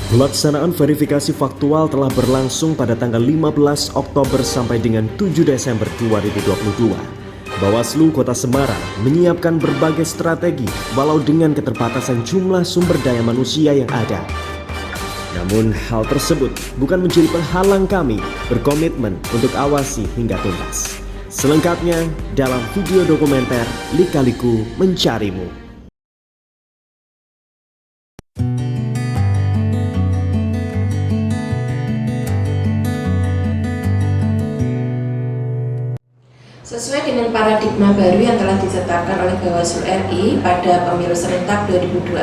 Pelaksanaan verifikasi faktual telah berlangsung pada tanggal 15 Oktober sampai dengan 7 Desember 2022. Bawaslu Kota Semarang menyiapkan berbagai strategi walau dengan keterbatasan jumlah sumber daya manusia yang ada. Namun hal tersebut bukan menjadi penghalang kami berkomitmen untuk awasi hingga tuntas. Selengkapnya dalam video dokumenter Lika-Liku Mencarimu. Sesuai dengan paradigma baru yang telah ditetapkan oleh Bawaslu RI pada pemilu serentak 2024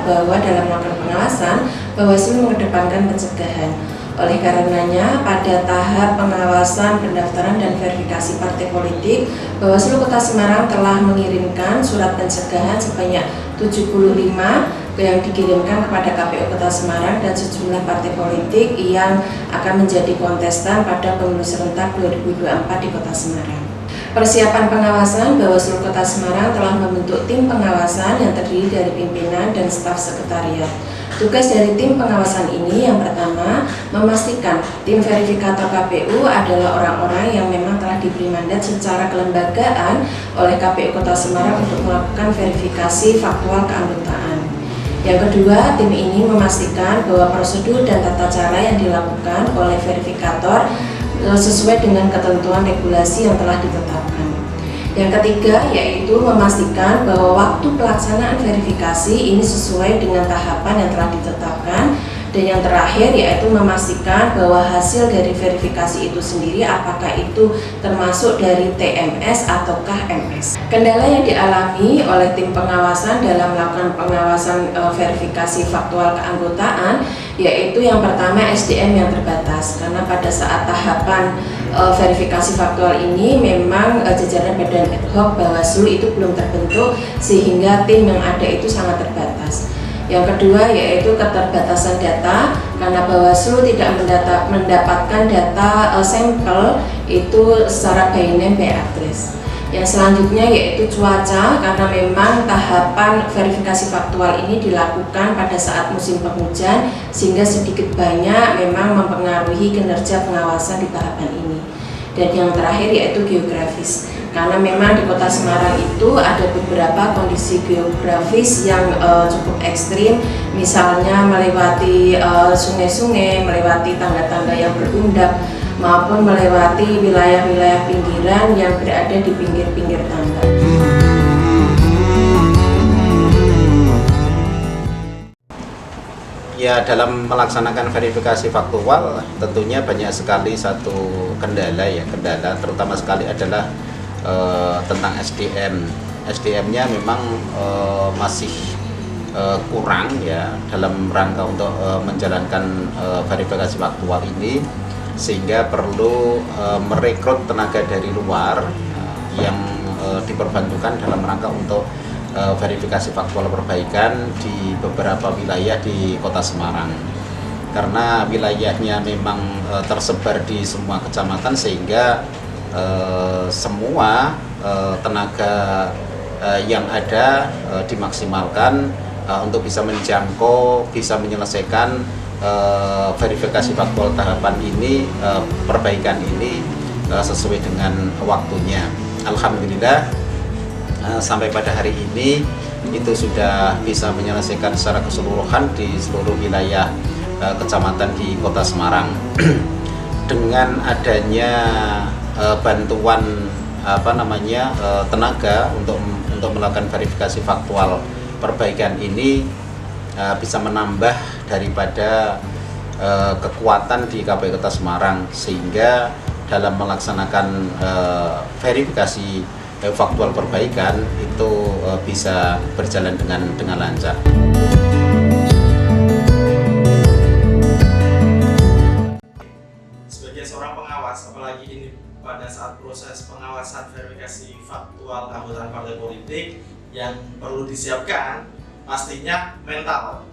bahwa dalam melakukan pengawasan, Bawaslu mengedepankan pencegahan. Oleh karenanya, pada tahap pengawasan, pendaftaran, dan verifikasi partai politik, Bawaslu Kota Semarang telah mengirimkan surat pencegahan sebanyak 75 yang dikirimkan kepada KPU Kota Semarang dan sejumlah partai politik yang akan menjadi kontestan pada pemilu serentak 2024 di Kota Semarang. Persiapan pengawasan, Bawaslu Kota Semarang telah membentuk tim pengawasan yang terdiri dari pimpinan dan staf sekretariat. Tugas dari tim pengawasan ini yang pertama, memastikan tim verifikator KPU adalah orang-orang yang memang telah diberi mandat secara kelembagaan oleh KPU Kota Semarang untuk melakukan verifikasi faktual keanggotaan. Yang kedua, tim ini memastikan bahwa prosedur dan tata cara yang dilakukan oleh verifikator sesuai dengan ketentuan regulasi yang telah ditetapkan. Yang ketiga, yaitu memastikan bahwa waktu pelaksanaan verifikasi ini sesuai dengan tahapan yang telah ditetapkan. Dan yang terakhir, yaitu memastikan bahwa hasil dari verifikasi itu sendiri apakah itu termasuk dari TMS ataukah MS. Kendala yang dialami oleh tim pengawasan dalam melakukan pengawasan verifikasi faktual keanggotaan, yaitu yang pertama SDM yang terbatas, karena pada saat tahapan verifikasi faktual ini memang jajaran badan ad hoc Bawaslu itu belum terbentuk sehingga tim yang ada itu sangat terbatas. Yang kedua yaitu keterbatasan data, karena Bawaslu tidak mendapatkan data sampel itu secara by name by address. Yang selanjutnya yaitu cuaca, karena memang tahapan verifikasi faktual ini dilakukan pada saat musim penghujan sehingga sedikit banyak memang mempengaruhi kinerja pengawasan di tahapan ini. Dan yang terakhir yaitu geografis, karena memang di Kota Semarang itu ada beberapa kondisi geografis yang cukup ekstrim, misalnya melewati sungai-sungai, melewati tangga-tangga yang berundak, maupun melewati wilayah-wilayah pinggiran yang berada di pinggir-pinggir tangga. Ya, dalam melaksanakan verifikasi faktual tentunya banyak sekali satu kendala terutama sekali adalah tentang SDM. SDM-nya memang masih kurang ya dalam rangka untuk menjalankan verifikasi faktual ini, sehingga perlu merekrut tenaga dari luar yang diperbantukan dalam rangka untuk verifikasi faktual perbaikan di beberapa wilayah di Kota Semarang, karena wilayahnya memang tersebar di semua kecamatan sehingga semua tenaga yang ada dimaksimalkan untuk bisa menjangkau, bisa menyelesaikan verifikasi faktual tahapan ini, perbaikan ini sesuai dengan waktunya. Alhamdulillah sampai pada hari ini itu sudah bisa menyelesaikan secara keseluruhan di seluruh wilayah kecamatan di Kota Semarang. Dengan adanya bantuan tenaga untuk melakukan verifikasi faktual perbaikan ini bisa menambah daripada kekuatan di KPU Kota Semarang, sehingga dalam melaksanakan verifikasi faktual perbaikan itu bisa berjalan dengan lancar. Sebagai seorang pengawas, apalagi ini pada saat proses pengawasan verifikasi faktual anggota partai politik, yang perlu disiapkan pastinya mental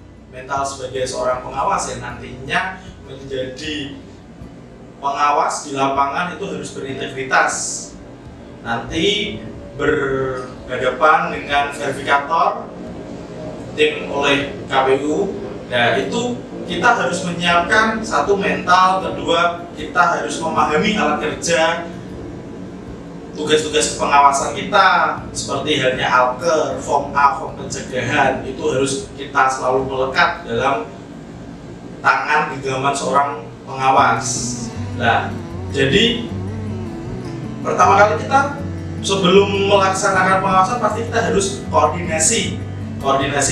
sebagai seorang pengawas yang nantinya menjadi pengawas di lapangan itu harus berintegritas. Nanti berhadapan dengan verifikator, tim oleh KPU Nah, itu kita harus menyiapkan satu mental, kedua kita harus memahami alat kerja, tugas-tugas pengawasan kita seperti halnya alker, form A, form pencegahan itu harus kita selalu melekat dalam tangan genggaman seorang pengawas. Nah, jadi pertama kali kita sebelum melaksanakan pengawasan pasti kita harus koordinasi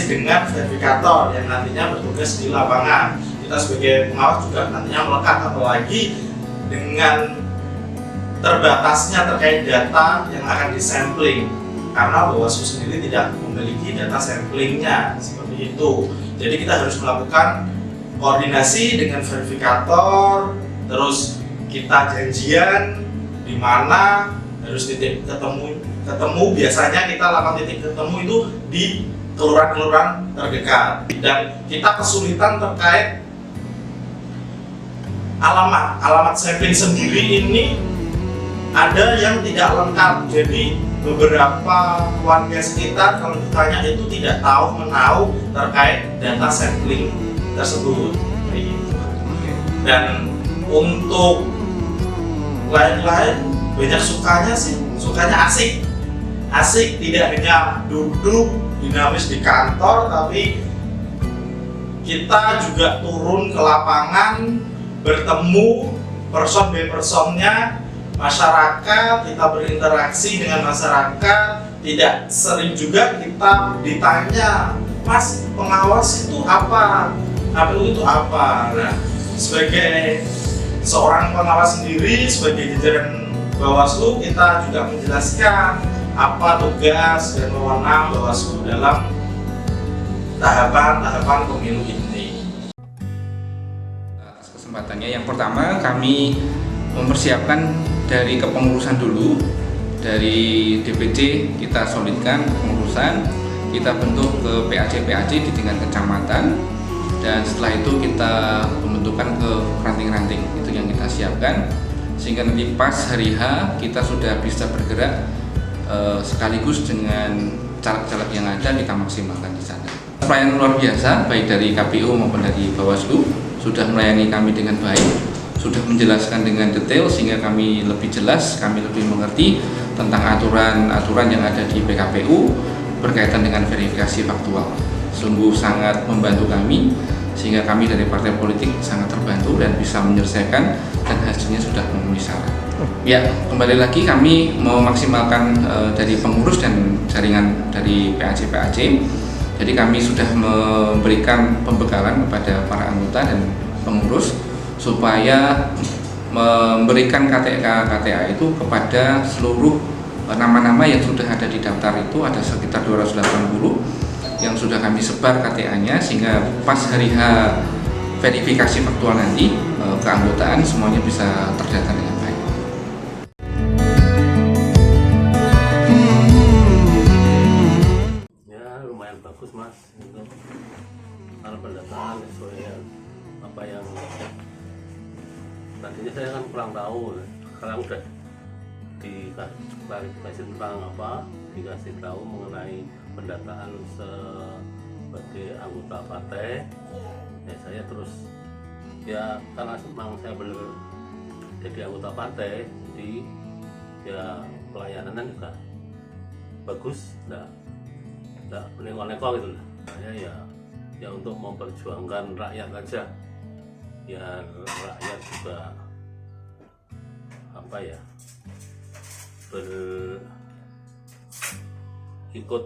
dengan verifikator yang nantinya bertugas di lapangan. Kita sebagai pengawas juga nantinya melekat, apalagi dengan terbatasnya terkait data yang akan disampling, karena Bawaslu sendiri tidak memiliki data samplingnya seperti itu. Jadi kita harus melakukan koordinasi dengan verifikator, terus kita janjian di mana harus titik ketemu. Biasanya kita lakukan titik ketemu itu di kelurahan-kelurahan terdekat, dan kita kesulitan terkait alamat sampling sendiri ini ada yang tidak lengkap. Jadi beberapa warga sekitar kalau ditanya itu tidak tahu menahu terkait data sampling tersebut. Dan untuk lain-lain banyak sukanya asik, tidak hanya duduk dinamis di kantor, tapi kita juga turun ke lapangan, bertemu person by personnya masyarakat, kita berinteraksi dengan masyarakat. Tidak sering juga kita ditanya, Mas, pengawas itu apa? KPU itu apa? Nah, sebagai seorang pengawas sendiri, sebagai jajaran Bawaslu, kita juga menjelaskan apa tugas dan wewenang Bawaslu dalam tahapan pemilu ini. Atas kesempatannya, yang pertama kami mempersiapkan dari kepengurusan dulu. Dari DPC kita solidkan kepengurusan, kita bentuk ke PAC di tingkat kecamatan, dan setelah itu kita pembentukan ke ranting-ranting. Itu yang kita siapkan, sehingga nanti pas hari H kita sudah bisa bergerak sekaligus dengan caleg-caleg yang ada kita maksimalkan di sana. Pelayanan luar biasa baik dari KPU maupun dari Bawaslu sudah melayani kami dengan baik, sudah menjelaskan dengan detail sehingga kami lebih jelas, kami lebih mengerti tentang aturan-aturan yang ada di PKPU berkaitan dengan verifikasi faktual. Sungguh sangat membantu kami, sehingga kami dari partai politik sangat terbantu dan bisa menyelesaikan, dan hasilnya sudah memenuhi syarat. Ya, kembali lagi kami memaksimalkan dari pengurus dan jaringan dari PAC. Jadi kami sudah memberikan pembekalan kepada para anggota dan pengurus supaya memberikan KTA itu kepada seluruh nama-nama yang sudah ada di daftar. Itu ada sekitar 280 yang sudah kami sebar KTA-nya, sehingga pas hari H verifikasi faktual nanti keanggotaan semuanya bisa terdata dengan baik. Ya lumayan bagus Mas, untuk kalau pendataan sesuai apa yang tadinya saya kan kurang tahu. Sekarang udah diklarifikasi tentang apa, dikasih tahu mengenai pendataan sebagai anggota partai. Ya saya terus ya karena memang saya benar jadi anggota partai, jadi ya pelayanannya juga bagus, nggak neko-neko gitu lah. Saya ya untuk memperjuangkan rakyat aja, ya rakyat juga apa ya ikut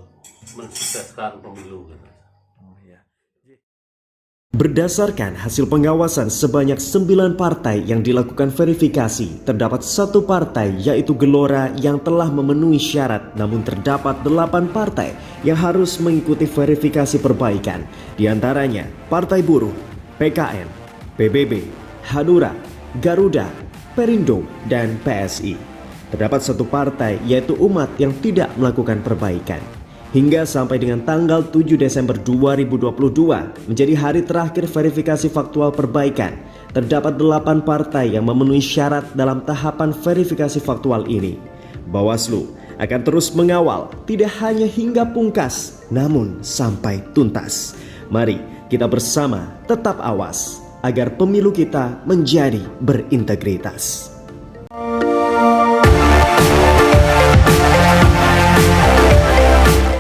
mensukseskan pemilu gitu. Berdasarkan hasil pengawasan sebanyak 9 partai yang dilakukan verifikasi, terdapat satu partai yaitu Gelora yang telah memenuhi syarat, namun terdapat 8 partai yang harus mengikuti verifikasi perbaikan. Di antaranya Partai Buruh, PKN, PBB, Hanura, Garuda, Perindo, dan PSI. Terdapat satu partai yaitu Umat yang tidak melakukan perbaikan. Hingga sampai dengan tanggal 7 Desember 2022 menjadi hari terakhir verifikasi faktual perbaikan, terdapat 8 partai yang memenuhi syarat dalam tahapan verifikasi faktual ini. Bawaslu akan terus mengawal tidak hanya hingga pungkas, namun sampai tuntas. Mari kita bersama tetap awas agar pemilu kita menjadi berintegritas.